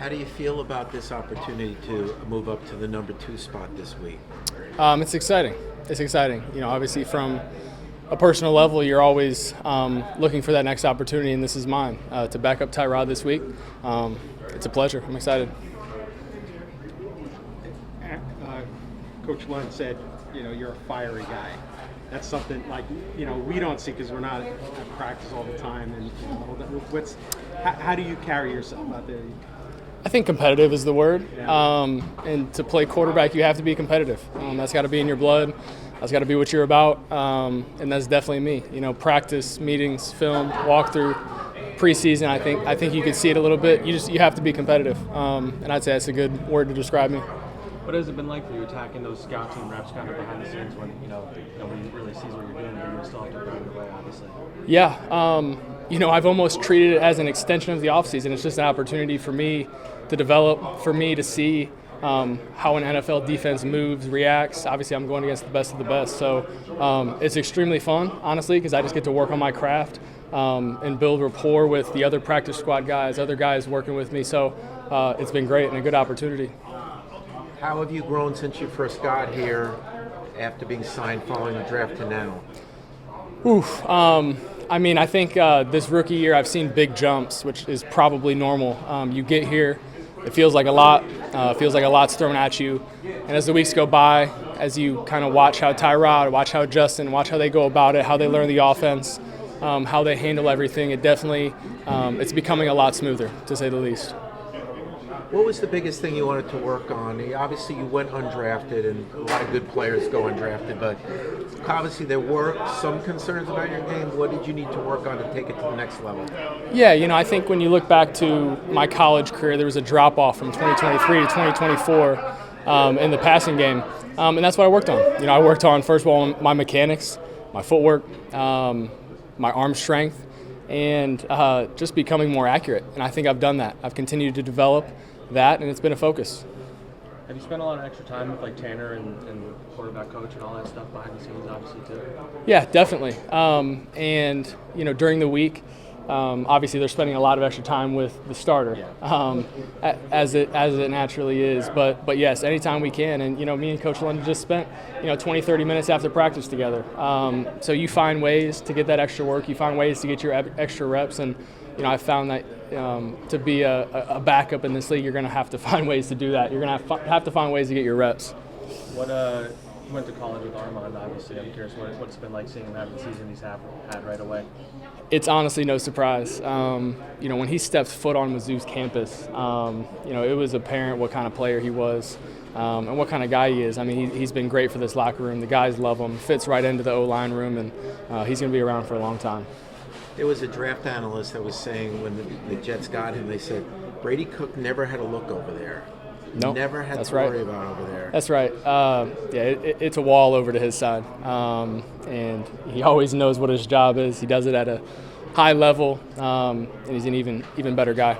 How do you feel about this opportunity to move up to the number 2 spot this week? It's exciting. It's exciting. Obviously from a personal level, you're always looking for that next opportunity, and this is mine to back up Tyrod this week. It's a pleasure. I'm excited. Coach Lund said, you're a fiery guy. That's something we don't see because we're not at practice all the time. And how do you carry yourself out there? I think competitive is the word. Yeah. And to play quarterback, you have to be competitive. That's got to be in your blood. That's got to be what you're about. And that's definitely me. Practice, meetings, film, walkthrough, preseason. I think you can see it a little bit. You have to be competitive. And I'd say that's a good word to describe me. What has it been like for you attacking those scout team reps kind of behind the scenes when nobody really sees what you're doing, but you still have to grind away, obviously? Yeah, I've almost treated it as an extension of the offseason. It's just an opportunity for me to develop, for me to see how an NFL defense moves, reacts. Obviously, I'm going against the best of the best. So it's extremely fun, honestly, because I just get to work on my craft and build rapport with the other practice squad guys, other guys working with me. So it's been great and a good opportunity. How have you grown since you first got here after being signed following the draft to now? I think this rookie year I've seen big jumps, which is probably normal. You get here, it feels like a lot. Feels like a lot's thrown at you. And as the weeks go by, as you kind of watch how Tyrod, watch how Justin, watch how they go about it, how they learn the offense, how they handle everything, it definitely it's becoming a lot smoother, to say the least. What was the biggest thing you wanted to work on? Obviously, you went undrafted, and a lot of good players go undrafted, but obviously there were some concerns about your game. What did you need to work on to take it to the next level? Yeah, I think when you look back to my college career, there was a drop-off from 2023 to 2024 in the passing game, and that's what I worked on. I worked on, first of all, my mechanics, my footwork, my arm strength, and just becoming more accurate, and I think I've done that. I've continued to develop that, and it's been a focus. Have you spent a lot of extra time with Tanner and the quarterback coach and all that stuff behind the scenes, obviously, too? Yeah, definitely. And during the week, obviously they're spending a lot of extra time with the starter, as it naturally is. But yes, anytime we can. And me and Coach London just spent 20, 30 minutes after practice together. So you find ways to get that extra work. You find ways to get your extra reps. And I found that to be a backup in this league, you're going to have to find ways to do that. You're going to have to find ways to get your reps. You went to college with Armand, obviously. I'm curious what it's been like seeing him have the season he's had right away. It's honestly no surprise. When he stepped foot on Mizzou's campus, it was apparent what kind of player he was and what kind of guy he is. I mean, he's been great for this locker room. The guys love him. Fits right into the O-line room, and he's going to be around for a long time. There was a draft analyst that was saying when the Jets got him, they said Brady Cook never had a look over there. Nope, never had to worry about over there. That's right. It's a wall over to his side, and he always knows what his job is. He does it at a high level, and he's an even better guy.